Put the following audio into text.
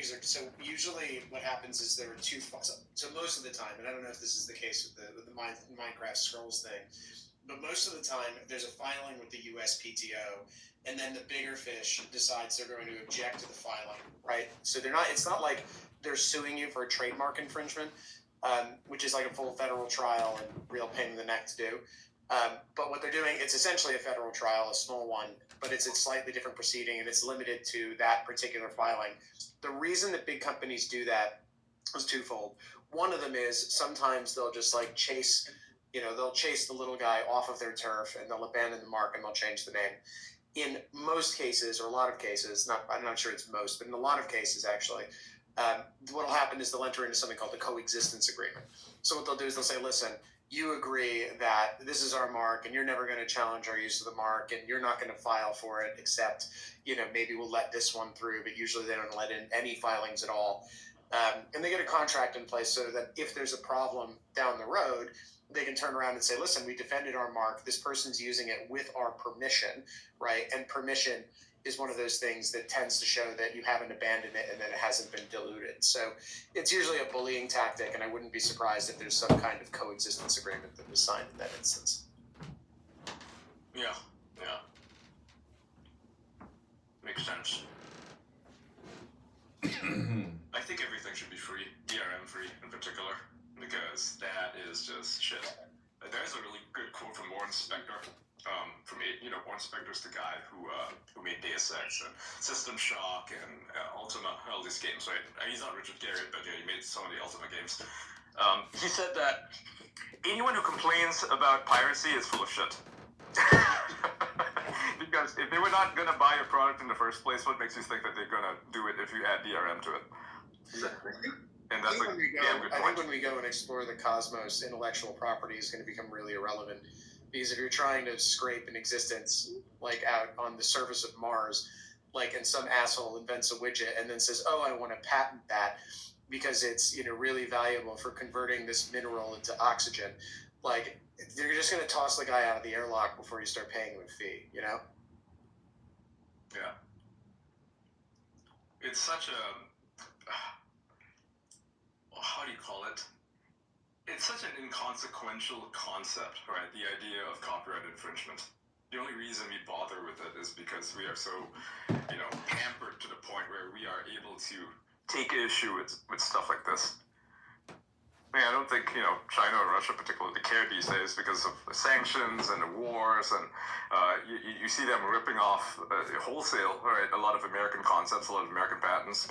companies are, so usually what happens is there are two, so most of the time, and I don't know if this is the case with the Minecraft scrolls thing, but most of the time there's a filing with the USPTO, and then the bigger fish decides they're going to object to the filing, right? So it's not like they're suing you for a trademark infringement, which is like a full federal trial and real pain in the neck to do. But what they're doing, it's essentially a federal trial, a small one, but it's a slightly different proceeding, and it's limited to that particular filing. The reason that big companies do that is twofold. One of them is sometimes they'll just like chase the little guy off of their turf, and they'll abandon the mark and they'll change the name. In most cases, or a lot of cases, I'm not sure it's most, but in a lot of cases actually, what will happen is they'll enter into something called the coexistence agreement. So what they'll do is they'll say, listen, you agree that this is our mark and you're never going to challenge our use of the mark, and you're not going to file for it except, maybe we'll let this one through, but usually they don't let in any filings at all. And they get a contract in place so that if there's a problem down the road, they can turn around and say, listen, we defended our mark. This person's using it with our permission, right? And permission is one of those things that tends to show that you haven't abandoned it and that it hasn't been diluted. So it's usually a bullying tactic, and I wouldn't be surprised if there's some kind of coexistence agreement that was signed in that instance. Yeah. Makes sense. I think everything should be free, DRM free in particular, because that is just shit. There's a really good quote from Warren Spector. Warren Spector's the guy who made Deus Ex and System Shock and Ultima, all these games, right? He's not Richard Garriott, but he made some of the Ultima games. He said that anyone who complains about piracy is full of shit. Because if they were not going to buy your product in the first place, what makes you think that they're going to do it if you add DRM to it? And that's I think when we go and explore the cosmos, intellectual property is going to become really irrelevant. Because if you're trying to scrape an existence like out on the surface of Mars, like, and some asshole invents a widget and then says, "Oh, I want to patent that because it's really valuable for converting this mineral into oxygen," like, you're just going to toss the guy out of the airlock before you start paying him a fee, Yeah. It's such a how do you call it? It's such an inconsequential concept, right? The idea of copyright infringement. The only reason we bother with it is because we are so, pampered to the point where we are able to take issue with stuff like this. I don't think, China or Russia particularly care these days because of the sanctions and the wars, and you see them ripping off wholesale, right, a lot of American concepts, a lot of American patents.